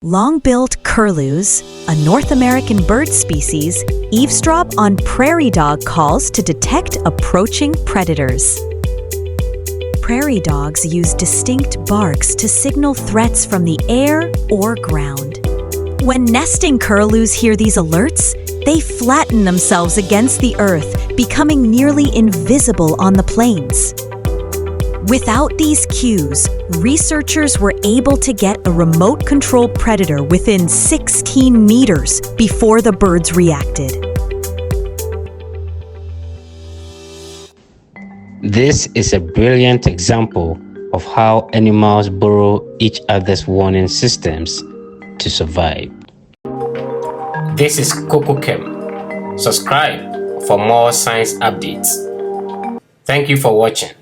Long-billed curlews, a North American bird species, eavesdrop on prairie dog calls to detect approaching predators. Prairie dogs use distinct barks to signal threats from the air or ground. When nesting curlews hear these alerts, they flatten themselves against the earth, becoming nearly invisible on the plains. Without these cues, researchers were able to get a remote-controlled predator within 16 meters before the birds reacted. This is a brilliant example of how animals borrow each other's warning systems to survive. This is Kokokem. Subscribe for more science updates. Thank you for watching.